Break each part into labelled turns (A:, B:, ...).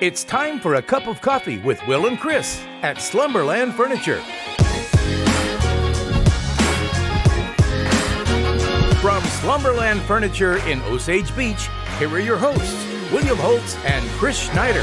A: It's time for a cup of coffee with Will and Chris at Slumberland Furniture. From Slumberland Furniture in Osage Beach, here are your hosts, William Holtz and Chris Schneider.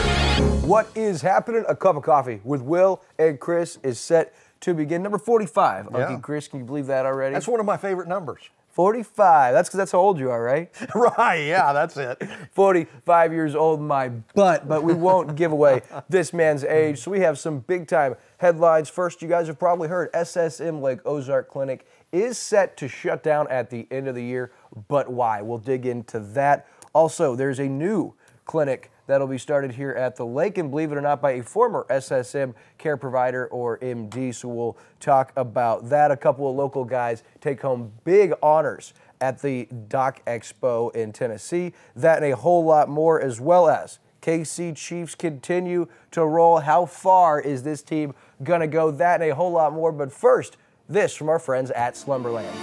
B: What is happening? A cup of coffee with Will and Chris is set to begin. Number 45.
C: Yeah.
B: Uncle Chris, can you believe that already?
C: That's one of my favorite numbers.
B: 45. That's because that's how old you are, right?
C: Right, yeah, that's it.
B: 45 years old, my butt, but we won't give away this man's age. So we have some big-time headlines. First, you guys have probably heard SSM Lake Ozark Clinic is set to shut down at the end of the year, but why? We'll dig into that. Also, there's a new clinic that'll be started here at the lake, and believe it or not, by a former SSM care provider or MD. So we'll talk about that. A couple of local guys take home big honors at the Doc Expo in Tennessee. That and a whole lot more, as well as KC Chiefs continue to roll. How far is this team gonna go? That and a whole lot more. But first, this from our friends at Slumberland.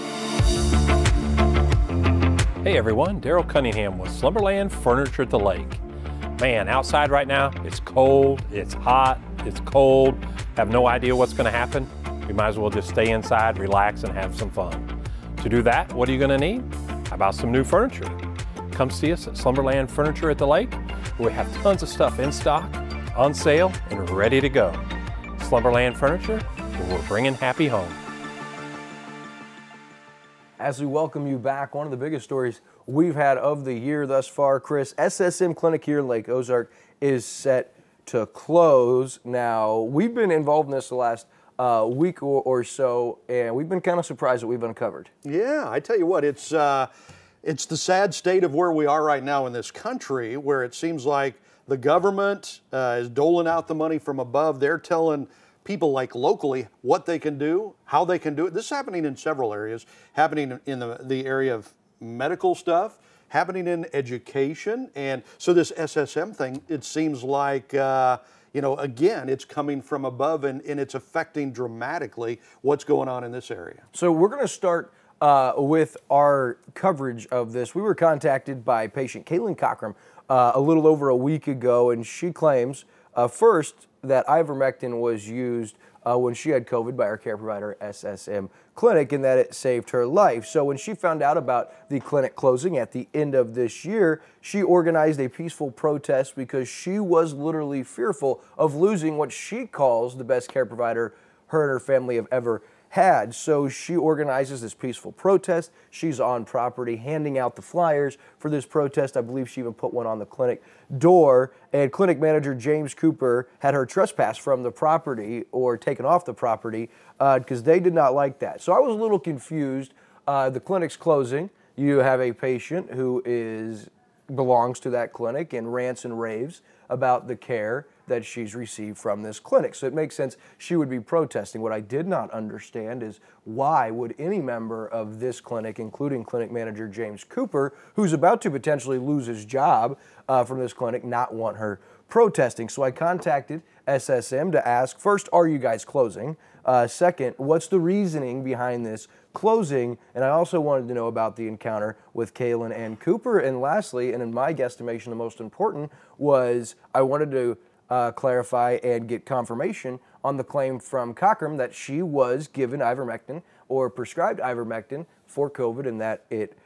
D: Hey everyone, Daryl Cunningham with Slumberland Furniture at the Lake. Man, outside right now, it's cold, it's hot, it's cold, have no idea what's gonna happen. We might as well just stay inside, relax, and have some fun. To do that, what are you gonna need? How about some new furniture? Come see us at Slumberland Furniture at the Lake, where we have tons of stuff in stock, on sale, and ready to go. Slumberland Furniture, where we're bringing happy home.
B: As we welcome you back, one of the biggest stories we've had of the year thus far, Chris, SSM Clinic here in Lake Ozark is set to close. Now, we've been involved in this the last week or so, and we've been kind of surprised that we've uncovered.
C: Yeah, I tell you what, it's the sad state of where we are right now in this country, where it seems like the government is doling out the money from above. They're telling people like locally what they can do, how they can do it. This is happening in several areas, happening in the area of medical stuff, happening in education. And so this SSM thing, it seems like, again, it's coming from above and it's affecting dramatically what's going on in this area.
B: So we're going to start with our coverage of this. We were contacted by patient Kaylin Cochran a little over a week ago, and she claims first that ivermectin was used when she had COVID by our care provider, SSM Clinic, and that it saved her life. So when she found out about the clinic closing at the end of this year, she organized a peaceful protest because she was literally fearful of losing what she calls the best care provider her and her family have ever had. So she organizes this peaceful protest. She's on property handing out the flyers for this protest. I believe she even put one on the clinic door. And clinic manager James Cooper had her trespassed from the property or taken off the property because they did not like that. So I was a little confused. The clinic's closing. You have a patient who belongs to that clinic and rants and raves about the care that she's received from this clinic. So it makes sense she would be protesting. What I did not understand is why would any member of this clinic, including clinic manager James Cooper, who's about to potentially lose his job from this clinic, not want her protesting? So I contacted SSM to ask, first, are you guys closing? Second, what's the reasoning behind this closing? And I also wanted to know about the encounter with Kaylin and Cooper. And lastly, and in my guesstimation, the most important was I wanted to clarify and get confirmation on the claim from Cochran that she was given ivermectin or prescribed ivermectin for COVID and that it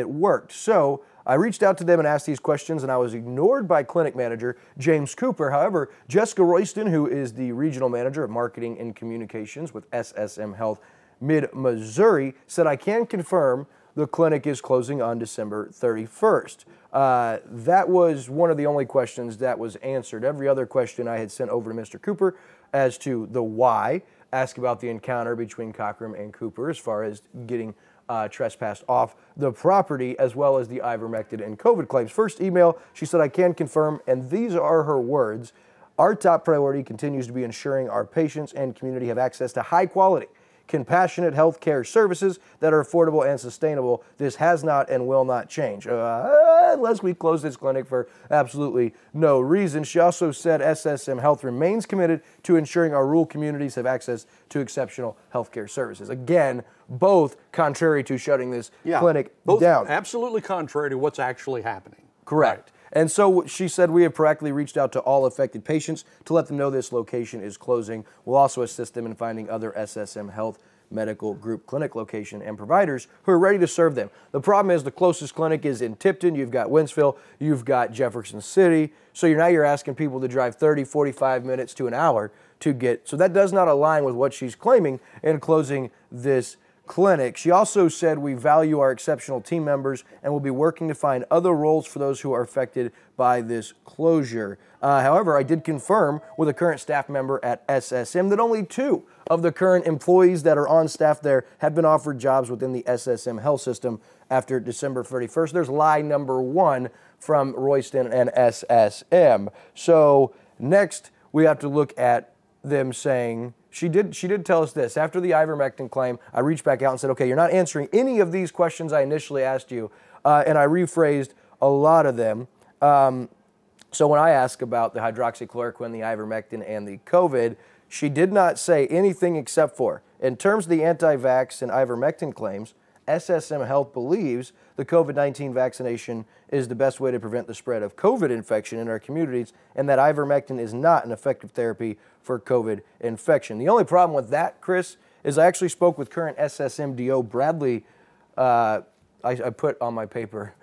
B: worked. So I reached out to them and asked these questions, and I was ignored by clinic manager James Cooper. However, Jessica Royston, who is the regional manager of marketing and communications with SSM Health Mid-Missouri, said I can confirm the clinic is closing on December 31st. That was one of the only questions that was answered. Every other question I had sent over to Mr. Cooper as to the why, ask about the encounter between Cochran and Cooper as far as getting trespassed off the property, as well as the ivermectin and COVID claims. First email, she said, I can confirm, and these are her words, our top priority continues to be ensuring our patients and community have access to high quality, compassionate health care services that are affordable and sustainable. This has not and will not change unless we close this clinic for absolutely no reason. She also said SSM Health remains committed to ensuring our rural communities have access to exceptional health care services. Again, both contrary to shutting this clinic down.
C: Absolutely contrary to what's actually happening.
B: Correct.
C: Right.
B: And so she said, we have proactively reached out to all affected patients to let them know this location is closing. We'll also assist them in finding other SSM Health Medical Group clinic location and providers who are ready to serve them. The problem is the closest clinic is in Tipton. You've got Wentzville, you've got Jefferson City. So you're asking people to drive 30, 45 minutes to an hour to get, so that does not align with what she's claiming in closing this clinic. She also said, we value our exceptional team members and will be working to find other roles for those who are affected by this closure. However, I did confirm with a current staff member at SSM that only 2 of the current employees that are on staff there have been offered jobs within the SSM health system after December 31st. There's lie number 1 from Royston and SSM. So next we have to look at them saying, she did tell us this. After the ivermectin claim, I reached back out and said, okay, you're not answering any of these questions I initially asked you, and I rephrased a lot of them. So when I asked about the hydroxychloroquine, the ivermectin, and the COVID, she did not say anything except for, in terms of the anti-vax and ivermectin claims, SSM Health believes the COVID-19 vaccination is the best way to prevent the spread of COVID infection in our communities, and that ivermectin is not an effective therapy for COVID infection. The only problem with that, Chris, is I actually spoke with current SSMDO Bradley, I put on my paper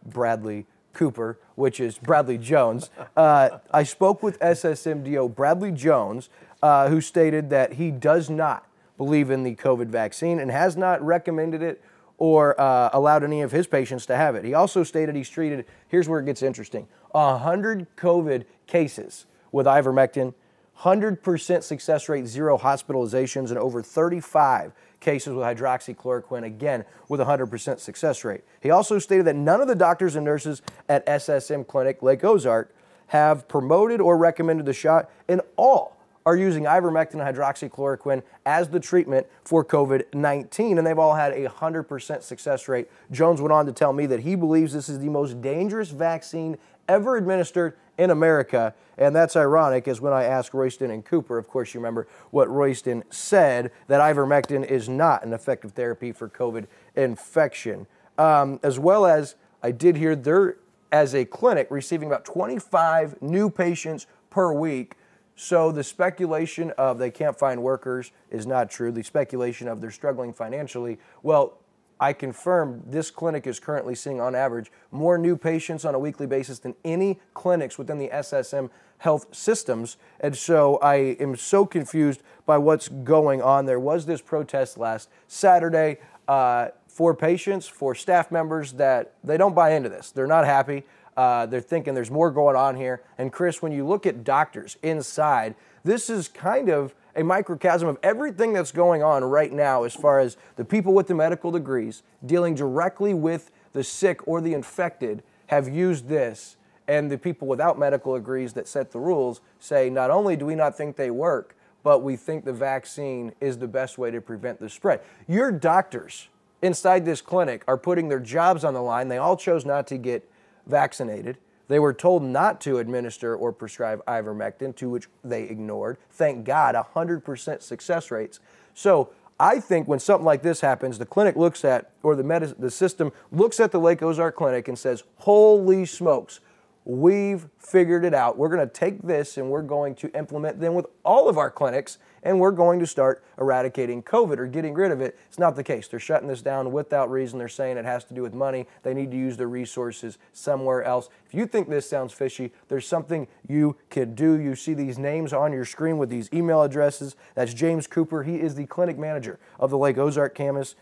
B: Bradley Cooper, which is Bradley Jones. I spoke with SSMDO Bradley Jones, who stated that he does not believe in the COVID vaccine and has not recommended it or allowed any of his patients to have it. He also stated he's treated, here's where it gets interesting, 100 COVID cases with ivermectin, 100% success rate, 0 hospitalizations, and over 35 cases with hydroxychloroquine, again, with 100% success rate. He also stated that none of the doctors and nurses at SSM Clinic, Lake Ozark, have promoted or recommended the shot, and all are using ivermectin and hydroxychloroquine as the treatment for COVID-19, and they've all had a 100% success rate. Jones went on to tell me that he believes this is the most dangerous vaccine ever administered in America, and that's ironic, as when I asked Royston and Cooper, of course you remember what Royston said, that ivermectin is not an effective therapy for COVID infection. As well as I did hear they're, as a clinic, receiving about 25 new patients per week. So the speculation of they can't find workers is not true. The speculation of they're struggling financially, well, I confirm this clinic is currently seeing, on average, more new patients on a weekly basis than any clinics within the SSM health systems. And so I am so confused by what's going on. There was this protest last Saturday for patients, for staff members, that they don't buy into this. They're not happy. They're thinking there's more going on here. And Chris, when you look at doctors inside, this is kind of a microcosm of everything that's going on right now as far as the people with the medical degrees dealing directly with the sick or the infected have used this, and the people without medical degrees that set the rules say not only do we not think they work, but we think the vaccine is the best way to prevent the spread. Your doctors inside this clinic are putting their jobs on the line. They all chose not to get vaccinated. They were told not to administer or prescribe ivermectin, to which they ignored. Thank God, 100% success rates. So I think when something like this happens, the clinic looks at, or the system looks at the Lake Ozark Clinic and says, holy smokes, we've figured it out. We're going to take this and we're going to implement them with all of our clinics, and we're going to start eradicating COVID or getting rid of it. It's not the case. They're shutting this down without reason. They're saying it has to do with money. They need to use their resources somewhere else. If you think this sounds fishy, there's something you could do. You see these names on your screen with these email addresses. That's James Cooper. He is the clinic manager of the Lake Ozark campus.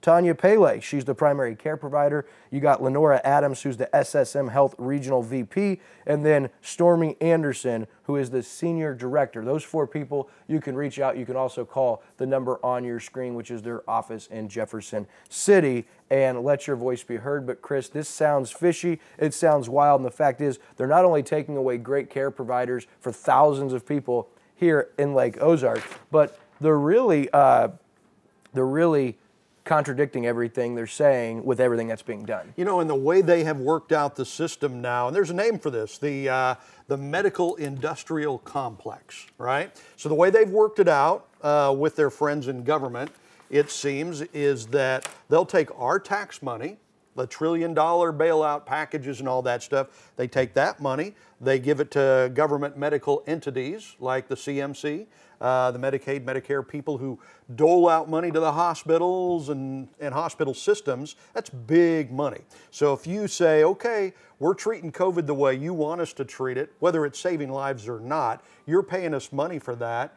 B: Tanya Pele, she's the primary care provider. You got Lenora Adams, who's the SSM Health Regional VP, and then Stormy Anderson, who is the senior director. Those 4 people, you can reach out. You can also call the number on your screen, which is their office in Jefferson City, and let your voice be heard. But Chris, this sounds fishy. It sounds wild. And the fact is, they're not only taking away great care providers for thousands of people here in Lake Ozark, but they're really contradicting everything they're saying with everything that's being done.
C: You know, and the way they have worked out the system now, and there's a name for this, the medical industrial complex, right? So the way they've worked it out with their friends in government, it seems, is that they'll take our tax money the $1 trillion bailout packages and all that stuff. They take that money, they give it to government medical entities like the CMC, the Medicaid, Medicare people who dole out money to the hospitals and hospital systems. That's big money. So if you say, okay, we're treating COVID the way you want us to treat it, whether it's saving lives or not, you're paying us money for that.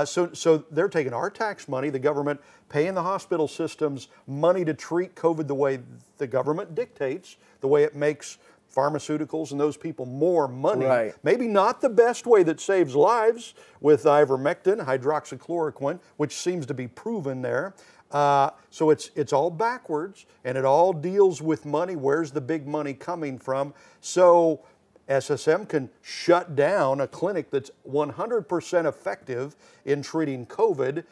C: So they're taking our tax money, the government paying the hospital systems money to treat COVID the way the government dictates, the way it makes pharmaceuticals and those people more money.
B: Right.
C: Maybe not the best way that saves lives with ivermectin, hydroxychloroquine, which seems to be proven there. So it's all backwards, and it all deals with money. Where's the big money coming from? So SSM can shut down a clinic that's 100% effective in treating COVID,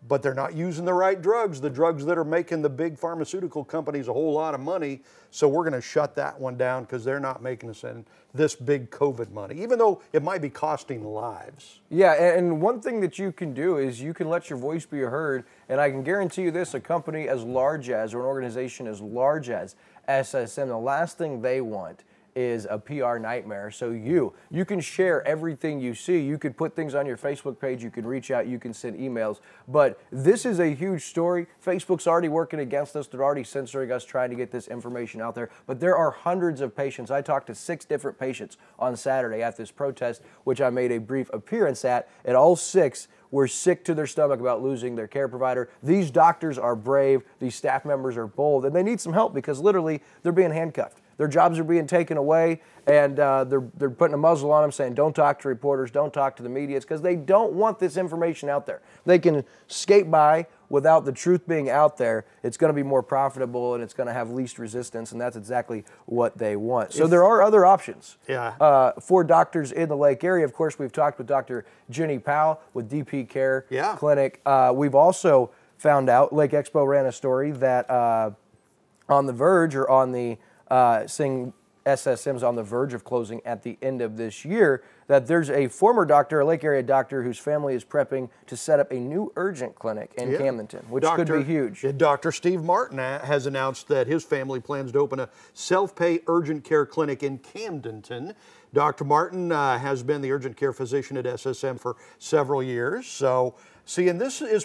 C: but they're not using the right drugs, the drugs that are making the big pharmaceutical companies a whole lot of money. So we're going to shut that one down because they're not making us in this big COVID money, even though it might be costing lives.
B: Yeah, and one thing that you can do is you can let your voice be heard, and I can guarantee you this, a company as large as, or an organization as large as SSM, the last thing they want is a PR nightmare. So you can share everything you see. You could put things on your Facebook page, you can reach out, you can send emails. But this is a huge story. Facebook's already working against us. They're already censoring us, trying to get this information out there. But there are hundreds of patients. I talked to 6 different patients on Saturday at this protest, which I made a brief appearance at, and all 6 were sick to their stomach about losing their care provider. These doctors are brave, these staff members are bold, and they need some help because literally they're being handcuffed. Their jobs are being taken away, and they're putting a muzzle on them saying, don't talk to reporters, don't talk to the media. It's because they don't want this information out there. They can skate by without the truth being out there. It's going to be more profitable, and it's going to have least resistance, and that's exactly what they want. So there are other options for doctors in the Lake area. Of course, we've talked with Dr. Jenny Powell with DP Care Clinic. We've also found out, Lake Expo ran a story that on the verge, or on the saying SSM's on the verge of closing at the end of this year, that there's a former doctor, a Lake area doctor, whose family is prepping to set up a new urgent clinic in Camdenton, which could be huge.
C: Dr. Steve Martin has announced that his family plans to open a self-pay urgent care clinic in Camdenton. Dr. Martin has been the urgent care physician at SSM for several years. So, see, and this is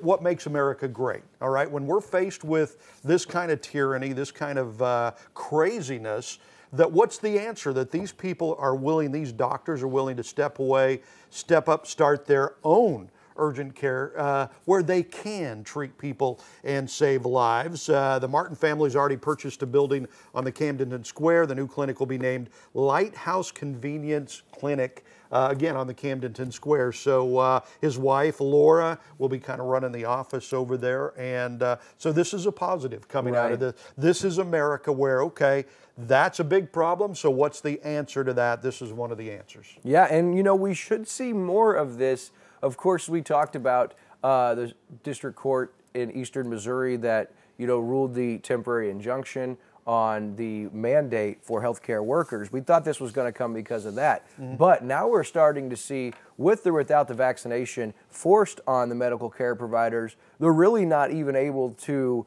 C: what makes America great, all right? When we're faced with this kind of tyranny, this kind of craziness, that what's the answer? That these people are willing, these doctors are willing to step away, step up, start their own urgent care where they can treat people and save lives. The Martin family's already purchased a building on the Camdenton Square. The new clinic will be named Lighthouse Convenience Clinic, again on the Camdenton Square. So his wife, Laura, will be kind of running the office over there. And so this is a positive coming out of this. This is America where, okay, that's a big problem. So what's the answer to that? This is one of the answers.
B: Yeah, and you know, we should see more of this. Of course, we talked about the district court in eastern Missouri that, you know, ruled the temporary injunction on the mandate for healthcare workers. We thought this was going to come because of that. But now we're starting to see, with or without the vaccination forced on the medical care providers, they're really not even able to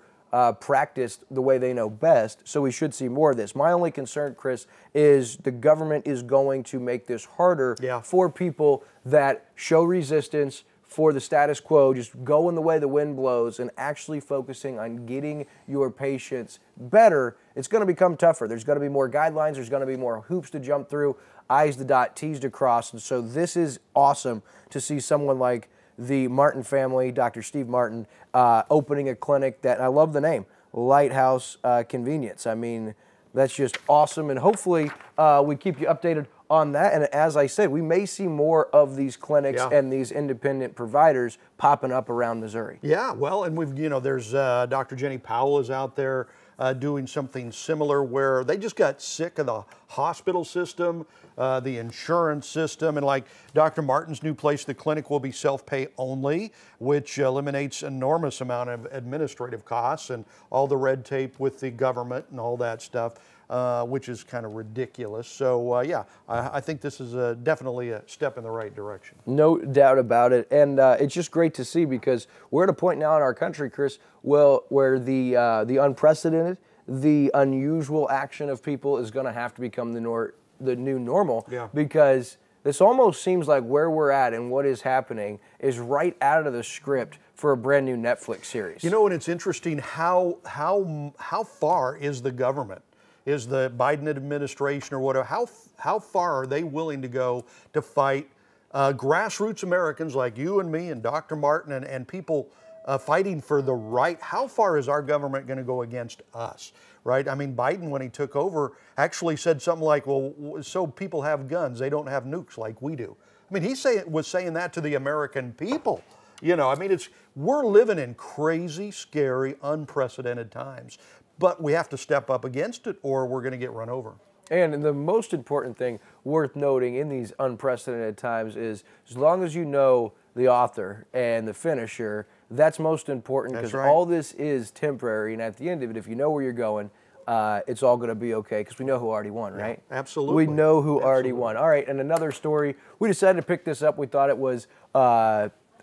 B: practice the way they know best, so we should see more of this. My only concern, Chris, is the government is going to make this harder for people that show resistance, for the status quo, just going the way the wind blows, and actually focusing on getting your patients better. It's going to become tougher. There's going to be more guidelines. There's going to be more hoops to jump through, I's to dot, T's to cross, and so this is awesome to see someone like the Martin family, Dr. Steve Martin, opening a clinic that, I love the name, Lighthouse Convenience. I mean, that's just awesome, and hopefully we keep you updated on that. And as I said, we may see more of these clinics and these independent providers popping up around Missouri. Yeah, well, and we've, you know, there's Dr. Jenny Powell is out there doing something similar where they just got sick of the hospital system, the insurance system, and like Dr. Martin's new place, the clinic will be self-pay only, which eliminates enormous amount of administrative costs and all the red tape with the government and all that stuff.
C: which is kind of ridiculous. So yeah, I think this is definitely a step in the right direction.
B: No doubt about it, and it's just great to see because we're at a point now in our country, Chris, where the unprecedented, the unusual action of people is going to have to become the new normal.
C: Yeah.
B: Because this almost seems like where we're at and what is happening is right out of the script for a brand new Netflix series.
C: You know, and it's interesting how far is the government, is the Biden administration or whatever, how far are they willing to go to fight grassroots Americans like you and me and Dr. Martin and people fighting for the right? How far is our government going to go against us, right? I mean, Biden, when he took over, actually said something like, well, so people have guns, they don't have nukes like we do. I mean, he was saying that to the American people. You know, I mean, we're living in crazy, scary, unprecedented times, but we have to step up against it or we're going to get run over.
B: And the most important thing worth noting in these unprecedented times is as long as you know the author and the finisher, that's most important because all this is temporary. And at the end of it, if you know where you're going, it's all going to be okay because we know who already won, right?
C: Yeah, absolutely.
B: We know who already won. All right, and another story. We decided to pick this up. We thought it was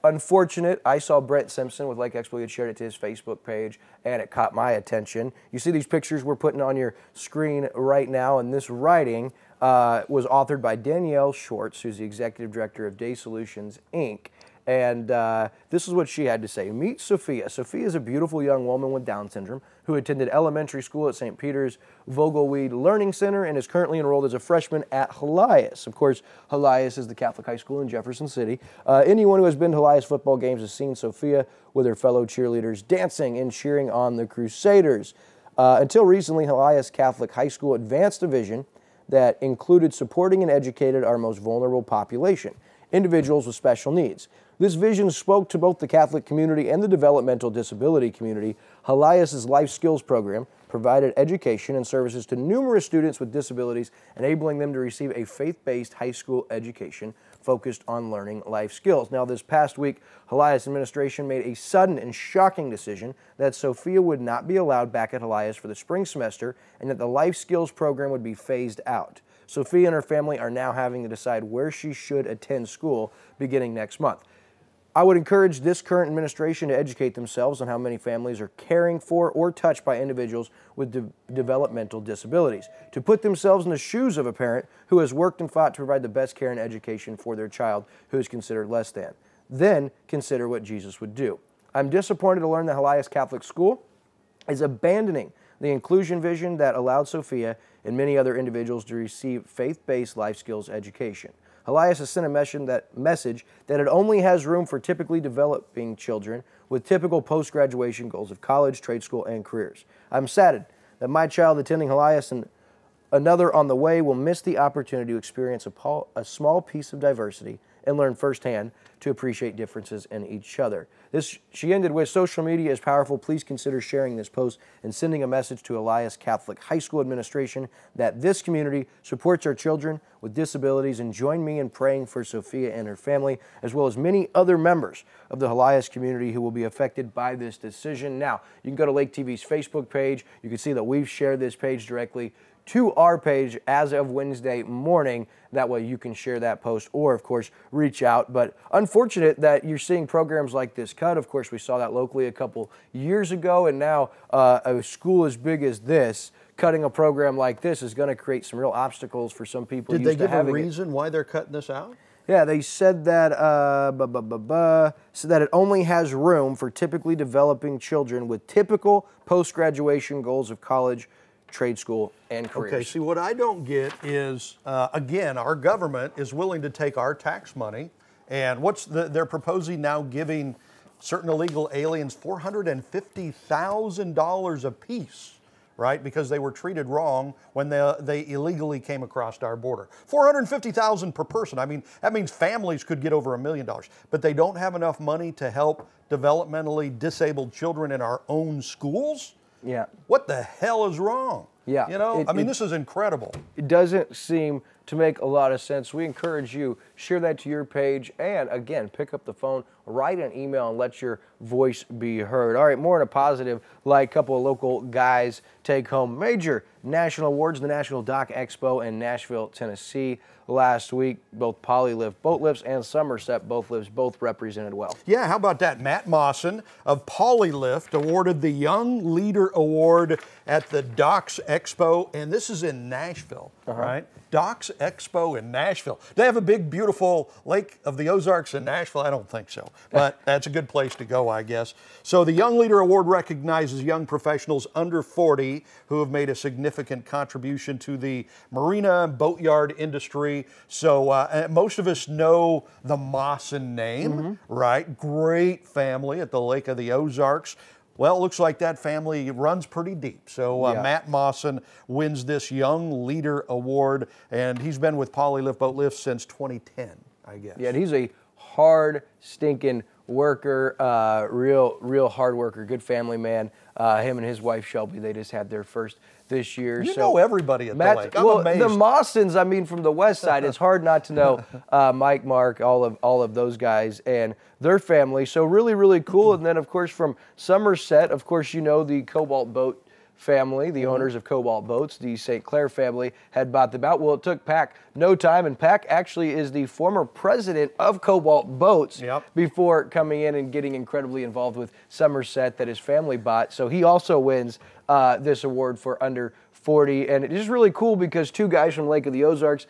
B: unfortunate. I saw Brent Simpson with Lake Exploit had shared it to his Facebook page, and it caught my attention. You see these pictures we're putting on your screen right now, and this writing was authored by Danielle Schwartz, who's the executive director of Day Solutions, Inc., and this is what she had to say. Meet Sophia. Sophia is a beautiful young woman with Down syndrome who attended elementary school at St. Peter's Vogelweed Learning Center and is currently enrolled as a freshman at Helias. Of course, Helias is the Catholic high school in Jefferson City. Anyone who has been to Helias football games has seen Sophia with her fellow cheerleaders dancing and cheering on the Crusaders. Until recently, Helias Catholic High School advanced a vision that included supporting and educating our most vulnerable population, individuals with special needs. This vision spoke to both the Catholic community and the developmental disability community. Helias' Life Skills program provided education and services to numerous students with disabilities, enabling them to receive a faith-based high school education focused on learning life skills. Now, this past week, Helias administration made a sudden and shocking decision that Sophia would not be allowed back at Helias for the spring semester and that the Life Skills program would be phased out. Sophia and her family are now having to decide where she should attend school beginning next month. I would encourage this current administration to educate themselves on how many families are caring for or touched by individuals with developmental disabilities, to put themselves in the shoes of a parent who has worked and fought to provide the best care and education for their child who is considered less than. Then consider what Jesus would do. I'm disappointed to learn that Helias Catholic School is abandoning the inclusion vision that allowed Sophia and many other individuals to receive faith-based life skills education. Helias has sent a message that it only has room for typically developing children with typical post-graduation goals of college, trade school, and careers. I'm saddened that my child attending Helias and another on the way will miss the opportunity to experience a small piece of diversity and learn firsthand to appreciate differences in each other. She ended with, social media is powerful. Please consider sharing this post and sending a message to Helias Catholic High School administration that this community supports our children with disabilities, and join me in praying for Sophia and her family, as well as many other members of the Helias community who will be affected by this decision. Now, you can go to Lake TV's Facebook page. You can see that we've shared this page directly to our page as of Wednesday morning. That way you can share that post or, of course, reach out. But unfortunate that you're seeing programs like this cut. Of course, we saw that locally a couple years ago, and now a school as big as this cutting a program like this is going to create some real obstacles for some people.
C: Did they give a reason why they're cutting this out?
B: Yeah, they said that so that it only has room for typically developing children with typical post-graduation goals of college, trade school, and careers.
C: Okay, see, what I don't get is, again, our government is willing to take our tax money, and they're proposing now giving certain illegal aliens $450,000 apiece, right? Because they were treated wrong when they illegally came across our border. $450,000 per person. I mean, that means families could get over $1 million, but they don't have enough money to help developmentally disabled children in our own schools?
B: Yeah.
C: What the hell is wrong?
B: Yeah.
C: You know, I mean, this is incredible.
B: It doesn't seem to make a lot of sense. We encourage you, share that to your page, and again, pick up the phone, write an email, and let your voice be heard. All right, more on a positive, like a couple of local guys take home major national awards, the National Dock Expo in Nashville, Tennessee last week. Both Polylift boat lifts and Somerset boat lifts both represented well.
C: Yeah, how about that? Matt Mawson of Polylift awarded the Young Leader Award at the Docks Expo, and this is in Nashville, right? Docks Expo in Nashville. They have a big, beautiful Lake of the Ozarks in Nashville? I don't think so, but that's a good place to go, I guess. So the Young Leader Award recognizes young professionals under 40 who have made a significant contribution to the marina and boatyard industry. So most of us know the Mawson name, right? Great family at the Lake of the Ozarks. Well, it looks like that family runs pretty deep. So Matt Mawson wins this Young Leader Award, and he's been with Polylift Boat Lifts since 2010, I guess.
B: Yeah, and he's a hard, stinking worker, real hard worker, good family man. Him and his wife, Shelby, they just had their first this year.
C: You know everybody at the lake. I'm amazed.
B: The Mawsons, I mean, from the west side, it's hard not to know Mike, Mark, all of those guys and their family. So really, really cool. And then, of course, from Somerset, of course, you know the Cobalt Boat family, the owners of Cobalt Boats, the St. Clair family, had bought them out. Well, it took Pack no time, and Pack actually is the former president of Cobalt Boats before coming in and getting incredibly involved with Somerset that his family bought. So he also wins this award for under 40, and it is really cool because two guys from Lake of the Ozarks,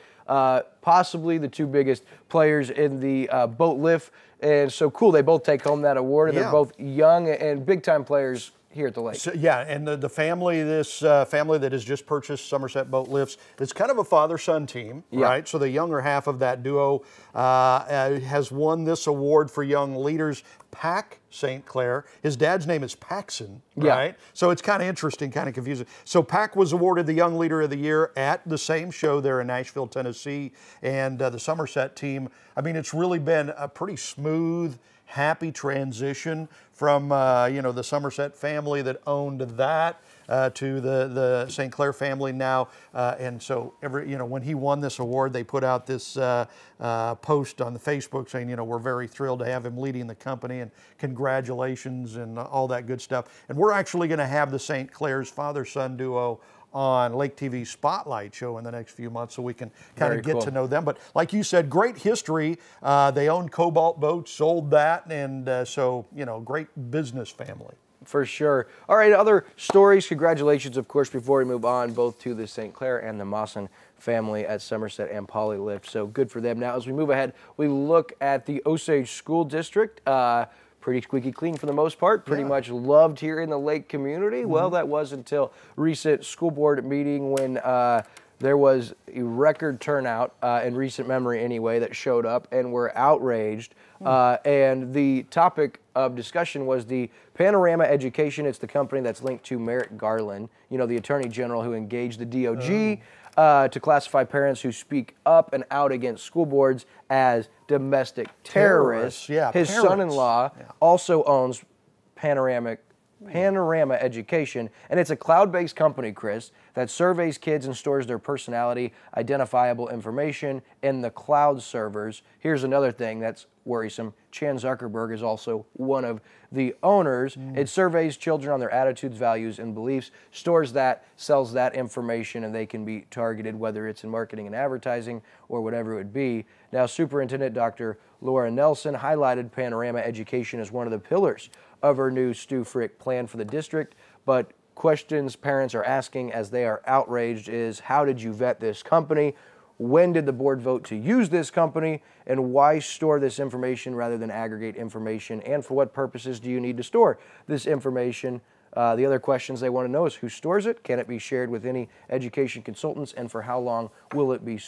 B: possibly the two biggest players in the boat lift, and so cool. They both take home that award, and they're both young and big-time players here at the lake.
C: So, yeah, and the family, this family that has just purchased Somerset Boat Lifts, it's kind of a father-son team, right? So the younger half of that duo has won this award for young leaders. Pack St. Clair, his dad's name is Paxson, right? So it's kind of interesting, kind of confusing. So Pack was awarded the Young Leader of the Year at the same show there in Nashville, Tennessee, and the Somerset team, I mean, it's really been a pretty smooth, happy transition from you know, the Somerset family that owned that to the St. Clair family now, and so you know, when he won this award, they put out this post on the Facebook saying, you know, we're very thrilled to have him leading the company and congratulations and all that good stuff. And we're actually going to have the St. Clair's father-son duo on Lake TV Spotlight show in the next few months so we can kind of get to know them. But like you said, great history. They owned Cobalt Boats, sold that, and so, you know, great business family.
B: For sure. All right, other stories. Congratulations, of course, before we move on, both to the St. Clair and the Mawson family at Somerset and Polylift. So good for them. Now, as we move ahead, we look at the Osage School District. Pretty squeaky clean for the most part, pretty much loved here in the lake community. Well, that was until recent school board meeting when there was a record turnout in recent memory anyway that showed up and were outraged. And the topic of discussion was the Panorama Education. It's the company that's linked to Merrick Garland, you know, the Attorney General who engaged the DOJ to classify parents who speak up and out against school boards as domestic terrorists. His son-in-law also owns Panorama Education, and it's a cloud-based company, Chris, that surveys kids and stores their personality, identifiable information in the cloud servers. Here's another thing that's worrisome. Chan Zuckerberg is also one of the owners. It surveys children on their attitudes, values, and beliefs, stores that, sells that information, and they can be targeted, whether it's in marketing and advertising or whatever it would be. Now, Superintendent Dr. Laura Nelson highlighted Panorama Education as one of the pillars of her new Stu Frick plan for the district, but questions parents are asking as they are outraged is, how did you vet this company? When did the board vote to use this company? And why store this information rather than aggregate information? And for what purposes do you need to store this information? The other questions they want to know is who stores it? Can it be shared with any education consultants? And for how long will it be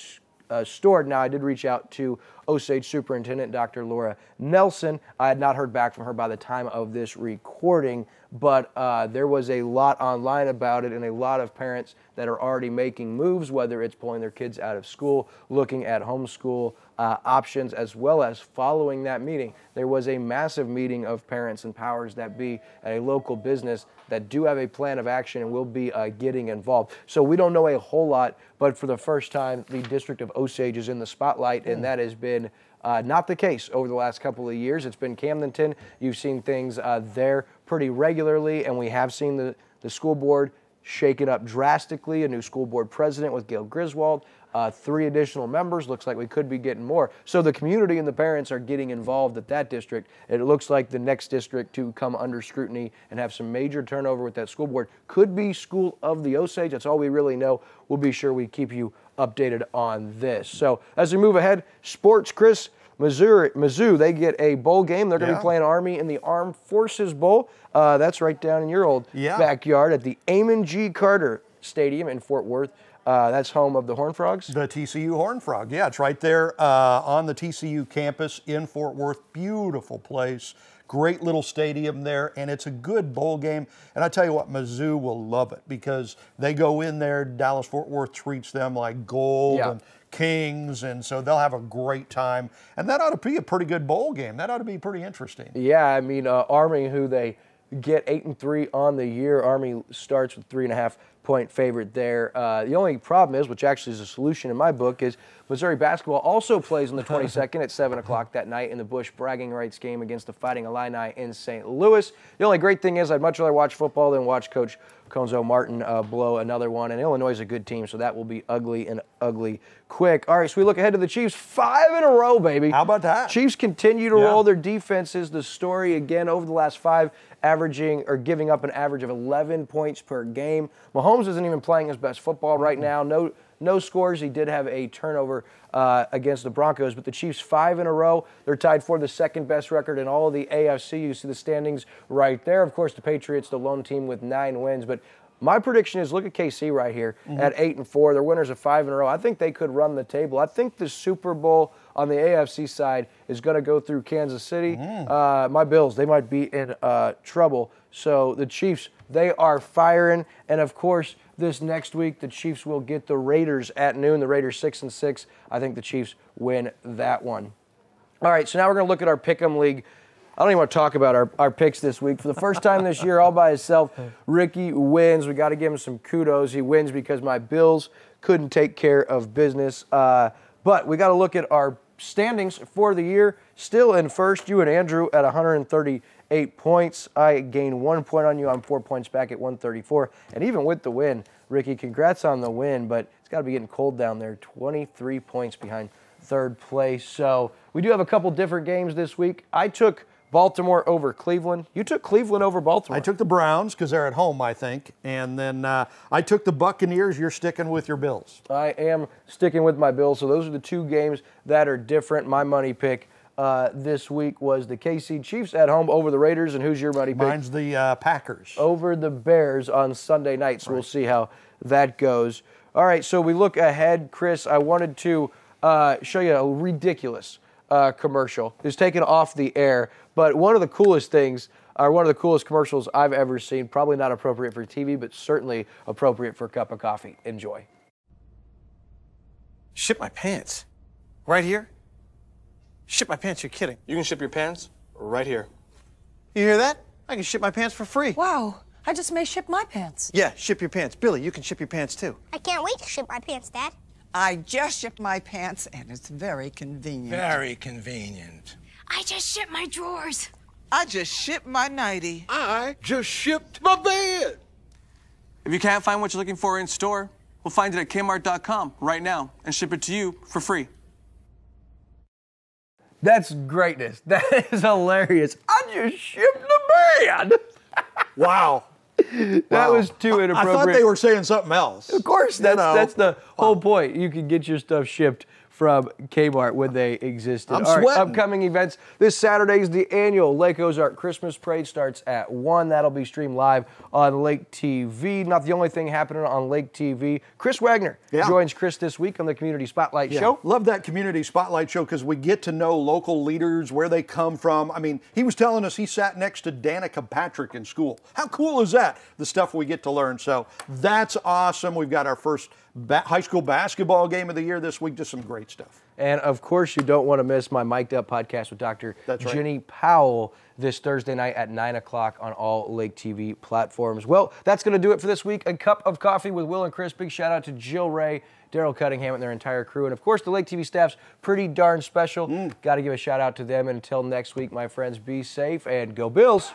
B: stored? Now, I did reach out to Osage Superintendent Dr. Laura Nelson. I had not heard back from her by the time of this recording. recording, but there was a lot online about it and a lot of parents that are already making moves, whether it's pulling their kids out of school, looking at homeschool options, as well as following that meeting. There was a massive meeting of parents and powers that be at a local business that do have a plan of action and will be getting involved. So we don't know a whole lot, but for the first time, the District of Osage is in the spotlight, and that has been not the case over the last couple of years. It's been Camdenton. You've seen things there pretty regularly, and we have seen the school board shake it up drastically. A new school board president with Gail Griswold, 3 additional members. Looks like we could be getting more. So the community and the parents are getting involved at that district. And it looks like the next district to come under scrutiny and have some major turnover with that school board could be School of the Osage. That's all we really know. We'll be sure we keep you updated on this. So as we move ahead, sports, Chris, Mizzou, they get a bowl game. They're going to be playing Army in the Armed Forces Bowl. That's right down in your old backyard at the Amon G. Carter Stadium in Fort Worth. That's home of the Horned Frogs.
C: The TCU Horned Frog. Yeah, it's right there on the TCU campus in Fort Worth. Beautiful place. Great little stadium there, and it's a good bowl game. And I tell you what, Mizzou will love it because they go in there. Dallas-Fort Worth treats them like gold and kings, and so they'll have a great time. And that ought to be a pretty good bowl game. That ought to be pretty interesting.
B: Yeah, I mean, Army, who they get 8-3 on the year. Army starts with 3.5-point favorite there. The only problem is, which actually is a solution in my book, is Missouri basketball also plays on the 22nd at 7 o'clock that night in the Busch bragging rights game against the Fighting Illini in St. Louis. The only great thing is I'd much rather watch football than watch Coach Conzo Martin blow another one. And Illinois is a good team, so that will be ugly and ugly quick. All right, so we look ahead to the Chiefs. 5 in a row, baby.
C: How about that?
B: Chiefs continue to roll. Their defense is the story again over the last 5, averaging or giving up an average of 11 points per game. Mahomes isn't even playing his best football right now. No scores. He did have a turnover against the Broncos, but the Chiefs 5 in a row. They're tied for the second best record in all of the AFC. You see the standings right there. Of course, the Patriots, the lone team with 9 wins, but my prediction is look at KC right here at 8-4. They're winners of 5 in a row. I think they could run the table. I think the Super Bowl on the AFC side is going to go through Kansas City. My Bills, they might be in trouble. So the Chiefs, they are firing. And, of course, this next week, the Chiefs will get the Raiders at noon. The Raiders 6-6. I think the Chiefs win that one. All right, so now we're going to look at our Pick'em League. I don't even want to talk about our picks this week. For the first time this year, all by himself, Ricky wins. We got to give him some kudos. He wins because my Bills couldn't take care of business. But we got to look at our standings for the year. Still in first, you and Andrew at 138 points. I gained 1 point on you. I'm 4 points back at 134. And even with the win, Ricky, congrats on the win, but it's got to be getting cold down there. 23 points behind third place. So we do have a couple different games this week. I took Baltimore over Cleveland. You took Cleveland over Baltimore.
C: I took the Browns because they're at home, I think. And then I took the Buccaneers. You're sticking with your Bills.
B: I am sticking with my Bills. So those are the 2 games that are different. My money pick this week was the KC Chiefs at home over the Raiders. And who's your money pick?
C: Mine's the Packers.
B: Over the Bears on Sunday night. So we'll see how that goes. All right, so we look ahead. Chris, I wanted to show you a ridiculous commercial. It's taken off the air, but one of the coolest things, or one of the coolest commercials I've ever seen, probably not appropriate for TV, but certainly appropriate for a cup of coffee. Enjoy.
E: Ship my pants? Right here? Ship my pants? You're kidding. You can ship your pants right here. You hear that? I can ship my pants for free.
F: Wow, I just may ship my pants.
E: Yeah, ship your pants. Billy, you can ship your pants too.
G: I can't wait to ship my pants, Dad.
F: I just shipped my pants, and it's very convenient.
H: Very convenient.
G: I just shipped my drawers.
F: I just shipped my nightie.
H: I just shipped my bed.
E: If you can't find what you're looking for in store, we'll find it at Kmart.com right now and ship it to you for free.
B: That's greatness. That is hilarious. I just shipped the bed.
C: Wow.
B: That was too inappropriate.
C: I thought they were saying something else.
B: Of course, that's the whole point. You can get your stuff shipped from Kmart when they existed.
C: I'm
B: All right,
C: sweating.
B: upcoming events. This Saturday is the annual Lake Ozark Christmas Parade. Starts at 1. That'll be streamed live on Lake TV. Not the only thing happening on Lake TV. Chris Wagner joins Chris this week on the Community Spotlight Show.
C: Love that Community Spotlight Show because we get to know local leaders, where they come from. I mean, he was telling us he sat next to Danica Patrick in school. How cool is that? The stuff we get to learn. So that's awesome. We've got our first high school basketball game of the year this week. Just some great stuff.
B: And of course, you don't want to miss my Mic'd Up podcast with Dr. Jenny Powell this Thursday night at 9 o'clock on all Lake TV platforms. Well, that's going to do it for this week. A Cup of Coffee with Will and Chris. Big shout out to Jill Ray, Daryl Cunningham, and their entire crew. And of course, the Lake TV staff's pretty darn special. Got to give a shout out to them. And until next week, my friends, be safe and go Bills.